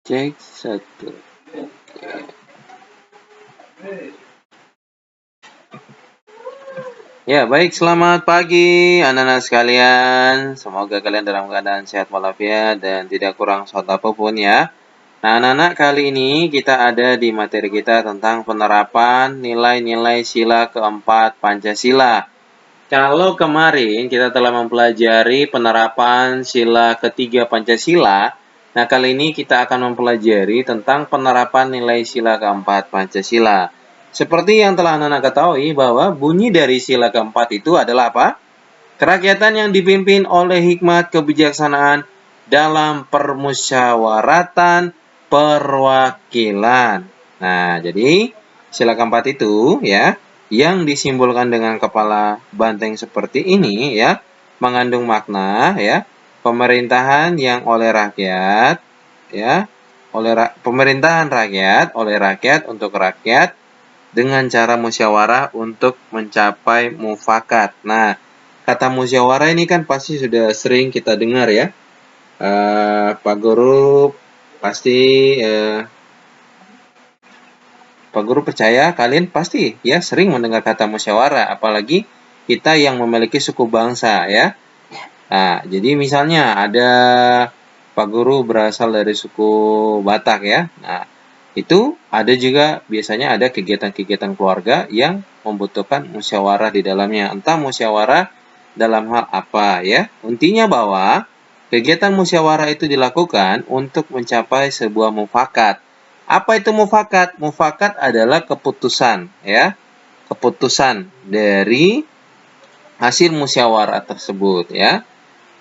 Cek satu. Ya, baik. Selamat pagi, anak-anak sekalian. Semoga kalian dalam keadaan sehat walafiat dan tidak kurang suatu apapun ya. Nah, anak-anak, kali ini kita ada di materi kita tentang penerapan nilai-nilai sila keempat Pancasila. Kalau kemarin kita telah mempelajari penerapan sila ketiga Pancasila, nah kali ini kita akan mempelajari tentang penerapan nilai sila keempat Pancasila. Seperti yang telah anak-anak ketahui bahwa bunyi dari sila keempat itu adalah apa? Kerakyatan yang dipimpin oleh hikmat kebijaksanaan dalam permusyawaratan perwakilan. Nah, jadi sila keempat itu ya, yang disimbolkan dengan kepala banteng seperti ini ya, mengandung makna ya, pemerintahan yang oleh rakyat ya, pemerintahan rakyat oleh rakyat untuk rakyat dengan cara musyawarah untuk mencapai mufakat. Nah, kata musyawarah ini kan pasti sudah sering kita dengar ya. Pak Guru pasti Pak Guru percaya kalian pasti ya sering mendengar kata musyawarah, apalagi kita yang memiliki suku bangsa ya. Nah, jadi misalnya ada Pak Guru berasal dari suku Batak ya. Nah, itu ada juga biasanya ada kegiatan-kegiatan keluarga yang membutuhkan musyawarah di dalamnya. Entah musyawarah dalam hal apa ya. Intinya bahwa kegiatan musyawarah itu dilakukan untuk mencapai sebuah mufakat. Apa itu mufakat? Mufakat adalah keputusan ya. Keputusan dari hasil musyawarah tersebut ya.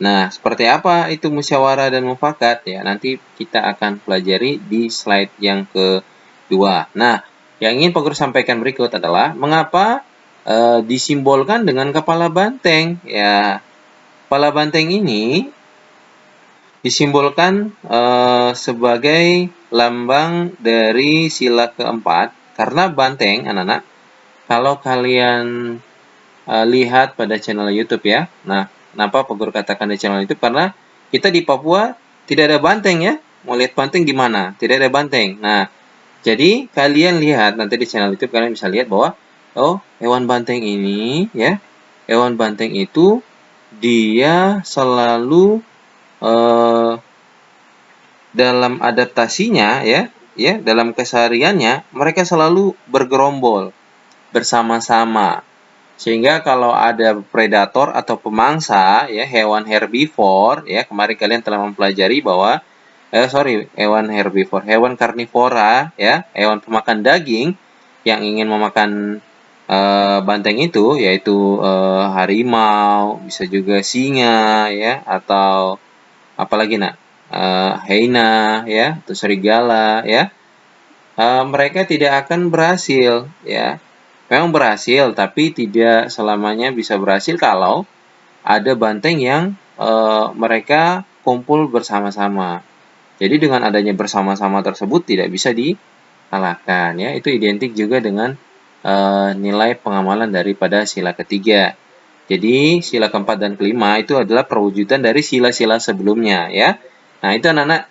Nah, seperti apa itu musyawarah dan mufakat ya? Nanti kita akan pelajari di slide yang kedua. Nah, yang ingin Pak Guru sampaikan berikut adalah mengapa disimbolkan dengan kepala banteng ya. Kepala banteng ini disimbolkan sebagai lambang dari sila keempat karena banteng anak-anak. Kalau kalian lihat pada channel YouTube ya. Nah, kenapa Pak Guru katakan di channel YouTube? Karena kita di Papua tidak ada banteng ya. Mau lihat banteng di mana? Tidak ada banteng. Nah, jadi kalian lihat nanti di channel YouTube kalian bisa lihat bahwa hewan banteng ini ya, hewan banteng itu dia selalu dalam adaptasinya ya, dalam kesehariannya mereka selalu bergerombol bersama-sama. Sehingga kalau ada predator atau pemangsa ya, hewan herbivore ya, kemarin kalian telah mempelajari bahwa hewan herbivore, hewan karnivora ya, hewan pemakan daging yang ingin memakan banteng itu yaitu harimau, bisa juga singa ya, atau apalagi nak, hyena ya, atau serigala ya. Mereka tidak akan berhasil ya. Memang berhasil, tapi tidak selamanya bisa berhasil kalau ada banteng yang mereka kumpul bersama-sama. Jadi dengan adanya bersama-sama tersebut tidak bisa dikalahkan ya. Itu identik juga dengan nilai pengamalan daripada sila ketiga. Jadi sila keempat dan kelima itu adalah perwujudan dari sila-sila sebelumnya ya. Nah, itu anak-anak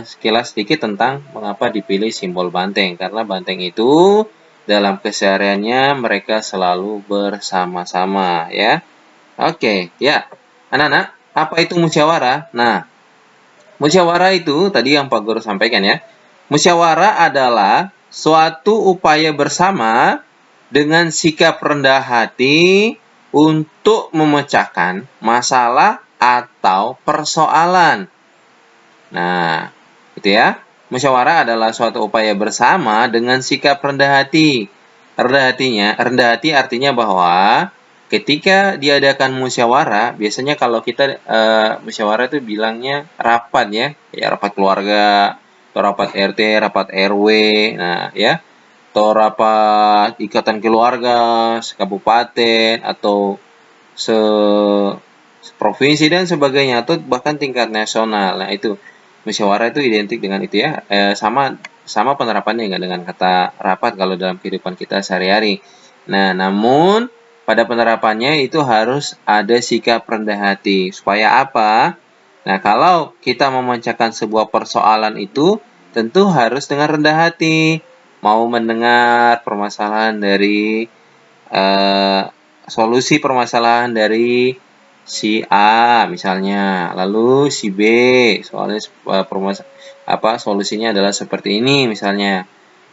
sekilas sedikit tentang mengapa dipilih simbol banteng. Karena banteng itu dalam kesehariannya mereka selalu bersama-sama ya. Oke, ya. Anak-anak, apa itu musyawarah? Nah, musyawarah itu tadi yang Pak Guru sampaikan ya. Musyawarah adalah suatu upaya bersama dengan sikap rendah hati untuk memecahkan masalah atau persoalan. Nah, itu ya. Musyawarah adalah suatu upaya bersama dengan sikap rendah hati. Rendah hati artinya bahwa ketika diadakan musyawarah, biasanya kalau kita musyawarah itu bilangnya rapat ya, ya rapat keluarga, atau rapat RT, rapat RW, nah ya, atau rapat ikatan keluarga, sekabupaten atau se provinsi dan sebagainya, atau bahkan tingkat nasional. Nah, itu musyawarah itu identik dengan itu ya, sama penerapannya dengan kata rapat kalau dalam kehidupan kita sehari-hari. Nah, namun pada penerapannya itu harus ada sikap rendah hati. Supaya apa? Nah, kalau kita memecahkan sebuah persoalan itu, tentu harus dengan rendah hati. Mau mendengar permasalahan dari solusi permasalahan dari si A misalnya, lalu si B soalnya solusinya adalah seperti ini misalnya,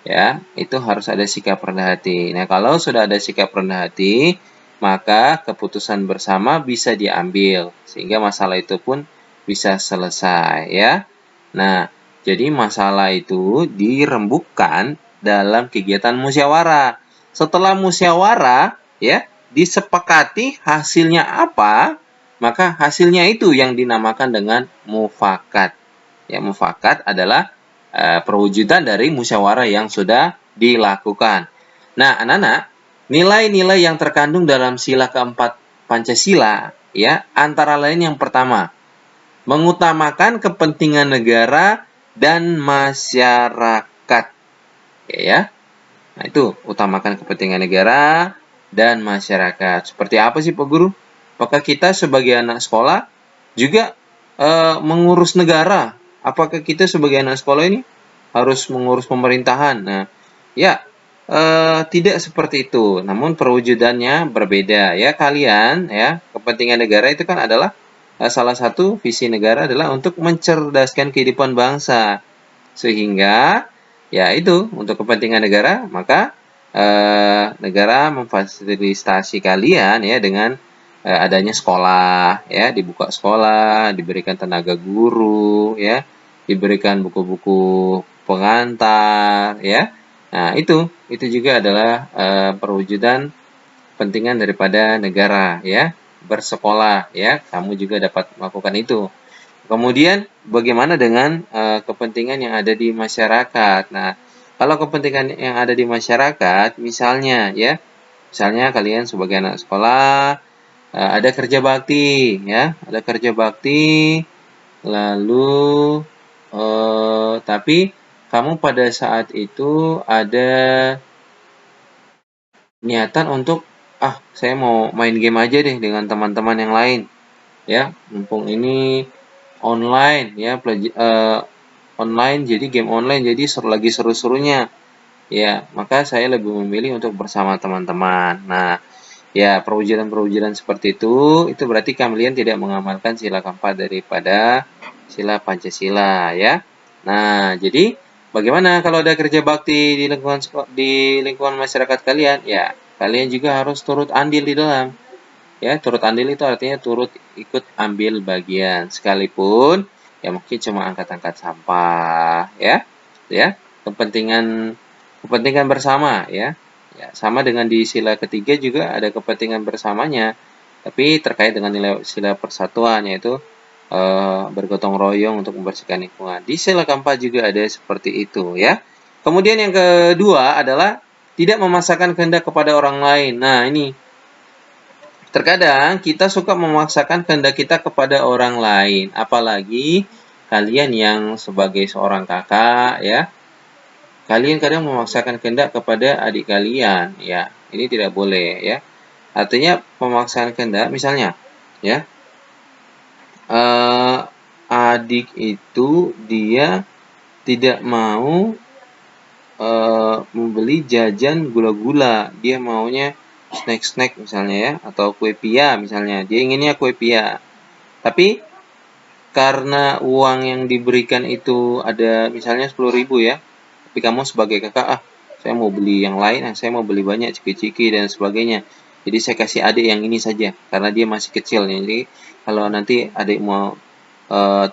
ya itu harus ada sikap rendah hati. Nah, kalau sudah ada sikap rendah hati, maka keputusan bersama bisa diambil sehingga masalah itu pun bisa selesai, ya. Nah, jadi masalah itu dirembukkan dalam kegiatan musyawarah. Setelah musyawarah, ya, disepakati hasilnya apa, maka hasilnya itu yang dinamakan dengan mufakat. Ya, mufakat adalah perwujudan dari musyawarah yang sudah dilakukan. Nah, anak-anak, nilai-nilai yang terkandung dalam sila keempat Pancasila, ya, antara lain yang pertama, mengutamakan kepentingan negara dan masyarakat. Ya. Nah, itu utamakan kepentingan negara dan masyarakat. Seperti apa sih Pak Guru? Apakah kita sebagai anak sekolah juga mengurus negara? Apakah kita sebagai anak sekolah ini harus mengurus pemerintahan? Nah, ya tidak seperti itu. Namun perwujudannya berbeda ya. Kalian ya, kepentingan negara itu kan adalah salah satu visi negara adalah untuk mencerdaskan kehidupan bangsa. Sehingga ya itu untuk kepentingan negara, maka negara memfasilitasi kalian ya dengan adanya sekolah ya, dibuka sekolah, diberikan tenaga guru ya, diberikan buku-buku pengantar ya. Nah, itu juga adalah perwujudan kepentingan daripada negara ya, bersekolah ya. Kamu juga dapat melakukan itu. Kemudian bagaimana dengan kepentingan yang ada di masyarakat? Nah, kalau kepentingan yang ada di masyarakat, misalnya ya, misalnya kalian sebagai anak sekolah ada kerja bakti, ya, ada kerja bakti, lalu tapi kamu pada saat itu ada niatan untuk saya mau main game aja deh dengan teman-teman yang lain, ya, mumpung ini online ya, online, jadi game online, jadi lagi seru-serunya ya, maka saya lebih memilih untuk bersama teman-teman. Nah ya, perwujudan-perwujudan seperti itu berarti kalian tidak mengamalkan sila keempat daripada sila Pancasila ya. Nah, jadi bagaimana kalau ada kerja bakti di lingkungan masyarakat kalian? Ya, kalian juga harus turut andil di dalam. Ya, turut andil itu artinya turut ikut ambil bagian, sekalipun ya mungkin cuma angkat-angkat sampah ya. Ya, kepentingan kepentingan bersama ya. Ya, sama dengan di sila ketiga juga ada kepentingan bersamanya, tapi terkait dengan nilai sila persatuan, yaitu bergotong royong untuk membersihkan lingkungan. Di sila keempat juga ada seperti itu ya. Kemudian yang kedua adalah tidak memaksakan kehendak kepada orang lain. Nah, ini terkadang kita suka memaksakan kehendak kita kepada orang lain, apalagi kalian yang sebagai seorang kakak ya. Kalian kadang memaksakan kehendak kepada adik kalian, ya. Ini tidak boleh ya. Artinya pemaksaan kehendak, misalnya ya, adik itu dia tidak mau membeli jajan gula-gula, dia maunya snack-snack misalnya ya, atau kue pia misalnya, dia inginnya kue pia. Tapi karena uang yang diberikan itu ada misalnya 10.000 ya, tapi kamu sebagai kakak, saya mau beli yang lain, saya mau beli banyak ciki-ciki dan sebagainya. Jadi saya kasih adik yang ini saja karena dia masih kecil. Jadi kalau nanti adik mau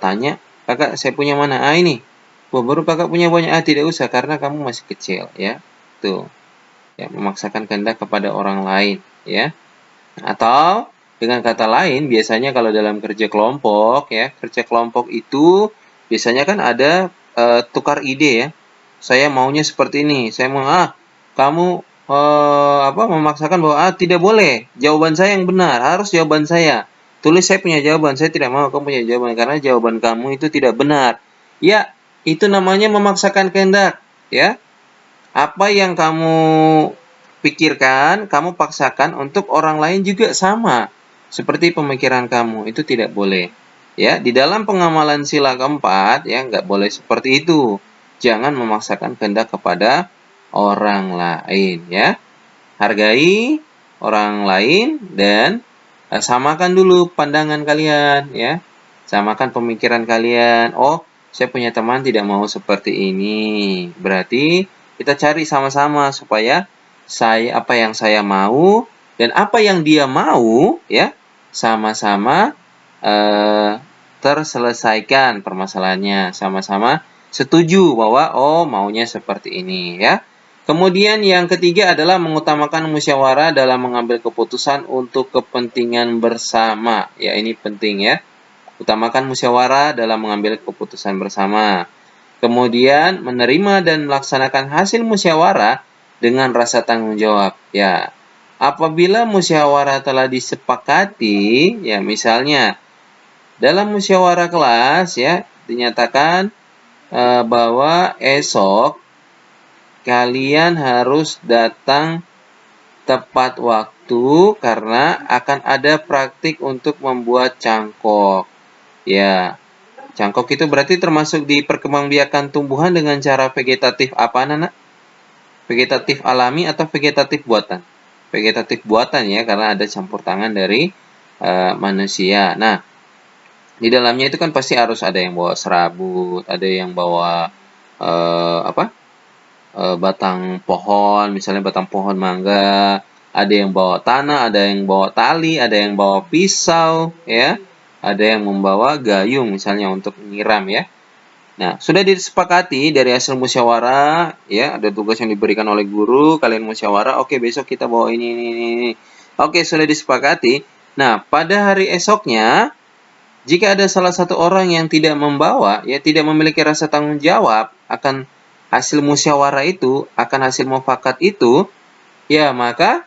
tanya, kakak saya punya mana? Ini. Wah, baru kakak punya banyak. Tidak usah karena kamu masih kecil ya. Tuh. Ya, memaksakan kehendak kepada orang lain ya. Atau dengan kata lain, biasanya kalau dalam kerja kelompok ya, kerja kelompok itu biasanya kan ada tukar ide ya. Saya maunya seperti ini. Saya mau kamu memaksakan bahwa tidak boleh. Jawaban saya yang benar, harus jawaban saya. Tulis saya punya jawaban, saya tidak mau kamu punya jawaban karena jawaban kamu itu tidak benar. Ya, itu namanya memaksakan kehendak, ya. Apa yang kamu pikirkan, kamu paksakan untuk orang lain juga sama. Seperti pemikiran kamu, itu tidak boleh. Ya, di dalam pengamalan sila keempat, ya, nggak boleh seperti itu. Jangan memaksakan kehendak kepada orang lain, ya. Hargai orang lain dan samakan dulu pandangan kalian, ya. Samakan pemikiran kalian. Oh, saya punya teman tidak mau seperti ini. Berarti kita cari sama-sama supaya apa yang saya mau dan apa yang dia mau, ya, sama-sama eh, terselesaikan permasalahannya, sama-sama setuju bahwa oh maunya seperti ini, ya. Kemudian yang ketiga adalah mengutamakan musyawarah dalam mengambil keputusan untuk kepentingan bersama. Ya, ini penting, ya. Utamakan musyawarah dalam mengambil keputusan bersama. Kemudian menerima dan melaksanakan hasil musyawarah dengan rasa tanggung jawab. Ya, apabila musyawarah telah disepakati, ya misalnya dalam musyawarah kelas, ya, dinyatakan bahwa esok kalian harus datang tepat waktu karena akan ada praktik untuk membuat cangkok. Ya, cangkok itu berarti termasuk di perkembangbiakan tumbuhan dengan cara vegetatif apa, Nana? Vegetatif alami atau vegetatif buatan? Vegetatif buatan, ya, karena ada campur tangan dari manusia. Nah, di dalamnya itu kan pasti harus ada yang bawa serabut, ada yang bawa batang pohon, misalnya batang pohon mangga, ada yang bawa tanah, ada yang bawa tali, ada yang bawa pisau, ya, ada yang membawa gayung misalnya untuk menyiram, ya. Nah, sudah disepakati dari hasil musyawarah, ya, ada tugas yang diberikan oleh guru, kalian musyawarah, oke besok kita bawa ini. Oke, sudah disepakati. Nah, pada hari esoknya, jika ada salah satu orang yang tidak membawa, ya, tidak memiliki rasa tanggung jawab akan hasil musyawarah itu, akan hasil mufakat itu, ya, maka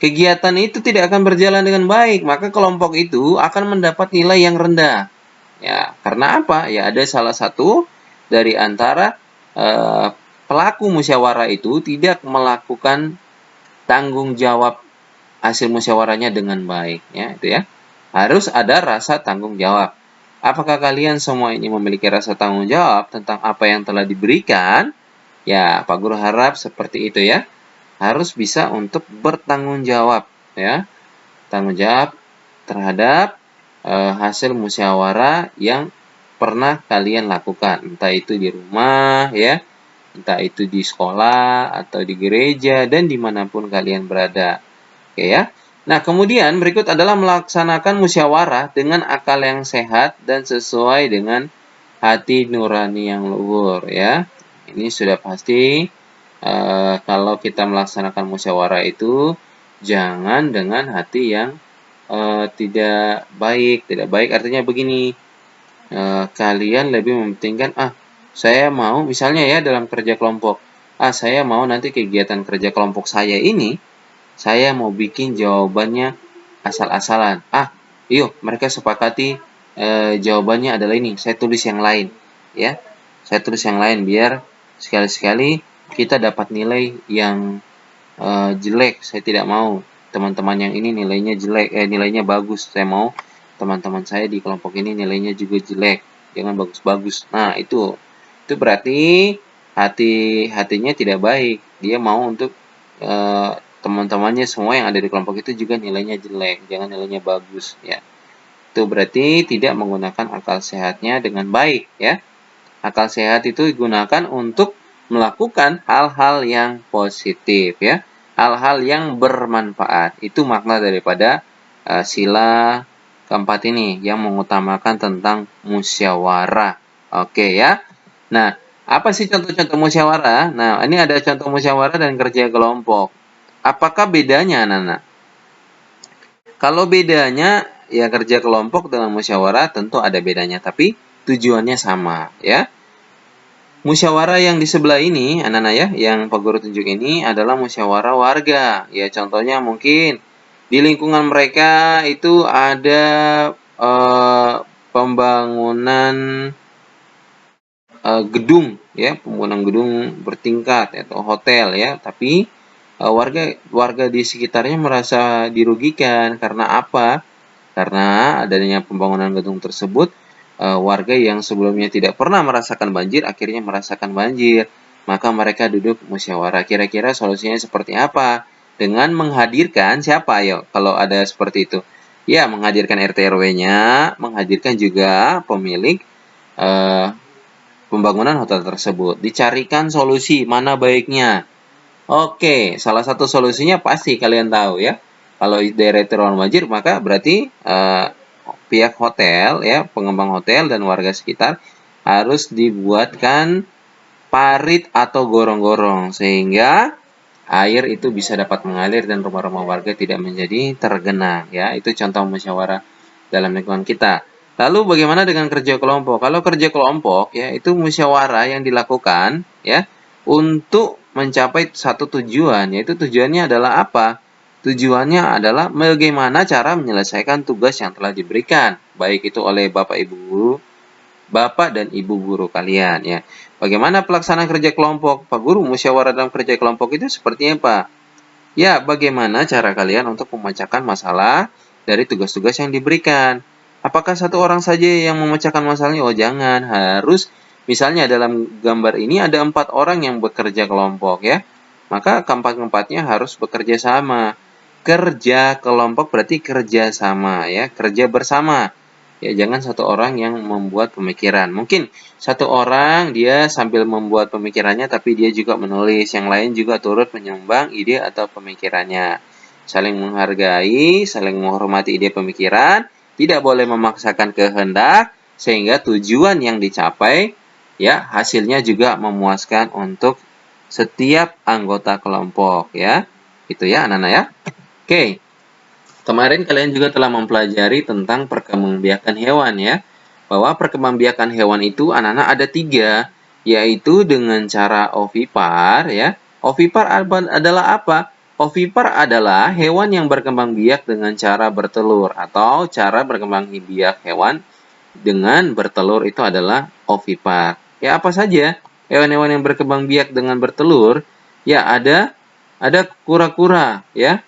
kegiatan itu tidak akan berjalan dengan baik. Maka kelompok itu akan mendapat nilai yang rendah. Ya, karena apa? Ya, ada salah satu dari antara pelaku musyawarah itu tidak melakukan tanggung jawab hasil musyawarahnya dengan baik, ya, itu, ya. Harus ada rasa tanggung jawab. Apakah kalian semua ini memiliki rasa tanggung jawab tentang apa yang telah diberikan? Ya, Pak Guru harap seperti itu, ya. Harus bisa untuk bertanggung jawab, ya. Tanggung jawab terhadap hasil musyawarah yang pernah kalian lakukan, entah itu di rumah, ya, entah itu di sekolah atau di gereja dan dimanapun kalian berada. Oke, ya. Nah, kemudian berikut adalah melaksanakan musyawarah dengan akal yang sehat dan sesuai dengan hati nurani yang luhur, ya. Ini sudah pasti kalau kita melaksanakan musyawarah itu jangan dengan hati yang tidak baik. Tidak baik artinya begini, kalian lebih mementingkan, saya mau misalnya, ya, dalam kerja kelompok, saya mau nanti kegiatan kerja kelompok saya ini saya mau bikin jawabannya asal-asalan. Yuk, mereka sepakati jawabannya adalah ini. Saya tulis yang lain, ya. Saya tulis yang lain biar sekali-sekali kita dapat nilai yang jelek. Saya tidak mau teman-teman yang ini nilainya jelek, nilainya bagus. Saya mau teman-teman saya di kelompok ini nilainya juga jelek. Jangan bagus-bagus. Nah, itu berarti hatinya tidak baik. Dia mau untuk teman-temannya semua yang ada di kelompok itu juga nilainya jelek, jangan nilainya bagus, ya. Itu berarti tidak menggunakan akal sehatnya dengan baik, ya. Akal sehat itu digunakan untuk melakukan hal-hal yang positif, ya. Hal-hal yang bermanfaat. Itu makna daripada sila keempat ini yang mengutamakan tentang musyawarah. Oke, ya. Nah, apa sih contoh-contoh musyawarah? Nah, ini ada contoh musyawarah dan kerja kelompok. Apakah bedanya, anak-anak? Kalau bedanya, ya, kerja kelompok dengan musyawarah tentu ada bedanya, tapi tujuannya sama, ya. Musyawarah yang di sebelah ini, anak-anak, ya, yang Pak Guru tunjuk ini adalah musyawarah warga. Ya, contohnya mungkin di lingkungan mereka itu ada pembangunan gedung, ya, pembangunan gedung bertingkat atau hotel, ya, tapi warga di sekitarnya merasa dirugikan karena apa? Karena adanya pembangunan gedung tersebut, warga yang sebelumnya tidak pernah merasakan banjir akhirnya merasakan banjir. Maka mereka duduk musyawarah. Kira-kira solusinya seperti apa? Dengan menghadirkan siapa ya kalau ada seperti itu? Ya, menghadirkan RT RW-nya, menghadirkan juga pemilik pembangunan hotel tersebut. Dicarikan solusi mana baiknya. Oke, salah satu solusinya pasti kalian tahu ya. Kalau daerah itu rawan banjir, maka berarti pihak hotel ya, pengembang hotel dan warga sekitar harus dibuatkan parit atau gorong-gorong sehingga air itu bisa dapat mengalir dan rumah-rumah warga tidak menjadi tergenang ya. Itu contoh musyawarah dalam lingkungan kita. Lalu bagaimana dengan kerja kelompok? Kalau kerja kelompok ya itu musyawarah yang dilakukan ya untuk mencapai satu tujuan, yaitu tujuannya adalah apa? Tujuannya adalah bagaimana cara menyelesaikan tugas yang telah diberikan, baik itu oleh Bapak Ibu guru, Bapak dan Ibu guru kalian ya. Bagaimana pelaksanaan kerja kelompok? Pak Guru, musyawarah dalam kerja kelompok itu seperti apa? Ya, bagaimana cara kalian untuk memecahkan masalah dari tugas-tugas yang diberikan? Apakah satu orang saja yang memecahkan masalahnya? Oh, jangan. Harus, misalnya dalam gambar ini ada 4 orang yang bekerja kelompok ya. Maka keempat-empatnya harus bekerja sama. Kerja kelompok berarti kerja sama ya, kerja bersama. Ya, jangan satu orang yang membuat pemikiran. Mungkin satu orang dia sambil membuat pemikirannya tapi dia juga menulis, yang lain juga turut menyumbang ide atau pemikirannya. Saling menghargai, saling menghormati ide pemikiran, tidak boleh memaksakan kehendak sehingga tujuan yang dicapai ya hasilnya juga memuaskan untuk setiap anggota kelompok ya. Itu ya anak-anak ya. Oke. Kemarin kalian juga telah mempelajari tentang perkembangbiakan hewan ya. Bahwa perkembangbiakan hewan itu anak-anak ada 3, yaitu dengan cara ovipar ya. Ovipar adalah apa? Ovipar adalah hewan yang berkembang biak dengan cara bertelur atau cara berkembang biak hewan dengan bertelur itu adalah ovipar. Ya apa saja hewan-hewan yang berkembang biak dengan bertelur? Ya ada kura-kura ya.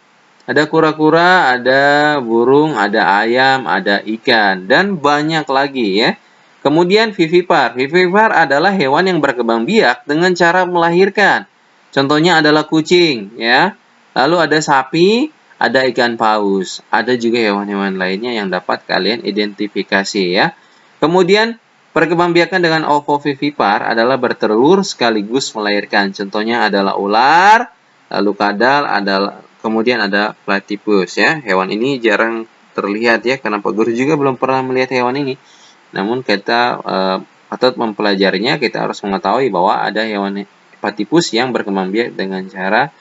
Ada kura-kura, ada burung, ada ayam, ada ikan, dan banyak lagi ya. Kemudian vivipar. Vivipar adalah hewan yang berkembang biak dengan cara melahirkan. Contohnya adalah kucing ya. Lalu ada sapi, ada ikan paus. Ada juga hewan-hewan lainnya yang dapat kalian identifikasi ya. Kemudian perkembangbiakan dengan ovovivipar adalah bertelur sekaligus melahirkan. Contohnya adalah ular, lalu kadal, kemudian ada platypus ya. Hewan ini jarang terlihat ya karena Pak Guru juga belum pernah melihat hewan ini. Namun kita patut mempelajarinya, kita harus mengetahui bahwa ada hewan platypus yang berkembang biak dengan cara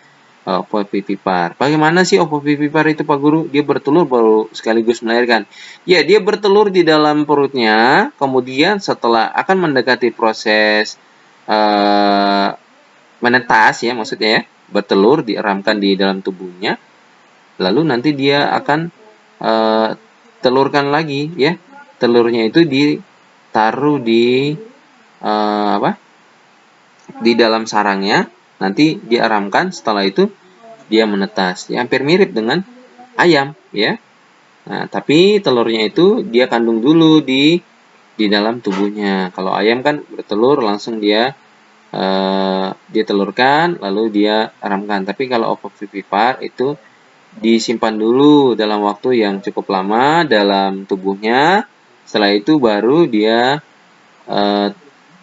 ovovivipar. Bagaimana sih ovovivipar itu Pak Guru? Dia bertelur baru sekaligus melahirkan. Ya, dia bertelur di dalam perutnya, kemudian setelah akan mendekati proses menetas ya maksudnya ya, bertelur dieramkan di dalam tubuhnya, lalu nanti dia akan telurkan lagi ya. Telurnya itu ditaruh di di dalam sarangnya, nanti dieramkan, setelah itu dia menetas. Ya, hampir mirip dengan ayam ya. Nah, tapi telurnya itu dia kandung dulu di dalam tubuhnya. Kalau ayam kan bertelur langsung dia telurkan lalu dia eramkan. Tapi kalau ovovivipar itu disimpan dulu dalam waktu yang cukup lama dalam tubuhnya. Setelah itu baru dia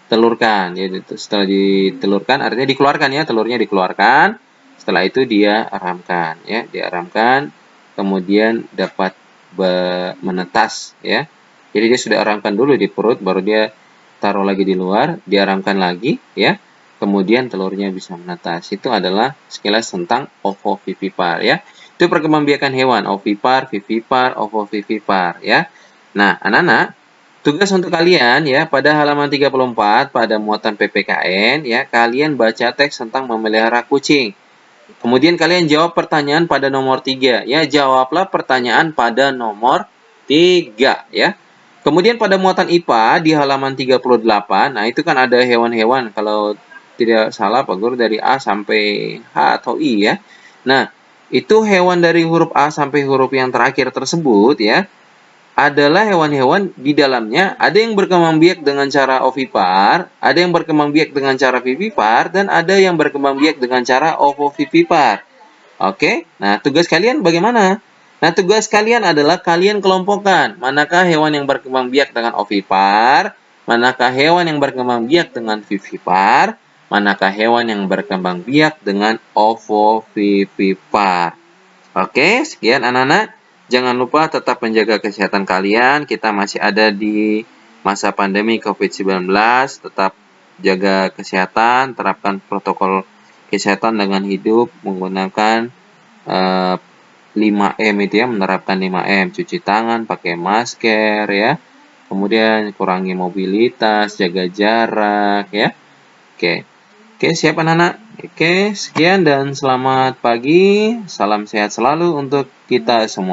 telurkan. Ya, setelah ditelurkan artinya dikeluarkan ya, telurnya dikeluarkan. Setelah itu dia eramkan ya, dieramkan kemudian dapat menetas ya. Jadi dia sudah eramkan dulu di perut, baru dia taruh lagi di luar, diaramkan lagi ya. Kemudian telurnya bisa menetas. Itu adalah sekilas tentang ovovivipar ya. Itu perkembangbiakan hewan, ovipar, vivipar, ovovivipar ya. Nah, anak-anak, tugas untuk kalian ya pada halaman 34 pada muatan PPKN ya, kalian baca teks tentang memelihara kucing. Kemudian kalian jawab pertanyaan pada nomor 3 ya. Jawablah pertanyaan pada nomor 3 ya. Kemudian pada muatan IPA di halaman 38, nah itu kan ada hewan-hewan, kalau tidak salah Pak Guru dari A sampai H atau I ya. Nah, itu hewan dari huruf A sampai huruf yang terakhir tersebut ya. adalah hewan-hewan di dalamnya ada yang berkembang biak dengan cara ovipar, ada yang berkembang biak dengan cara vivipar, dan ada yang berkembang biak dengan cara ovovivipar. Oke, nah tugas kalian bagaimana? Nah, tugas kalian adalah kalian kelompokkan manakah hewan yang berkembang biak dengan ovipar, manakah hewan yang berkembang biak dengan vivipar, manakah hewan yang berkembang biak dengan ovovivipar. Oke, sekian anak-anak. Jangan lupa tetap menjaga kesehatan kalian. Kita masih ada di masa pandemi COVID-19. Tetap jaga kesehatan, terapkan protokol kesehatan dengan hidup menggunakan 5M itu ya, menerapkan 5M, cuci tangan, pakai masker ya. Kemudian kurangi mobilitas, jaga jarak ya. Oke. Oke, siap anak-anak? Oke, sekian dan selamat pagi. Salam sehat selalu untuk kita semua.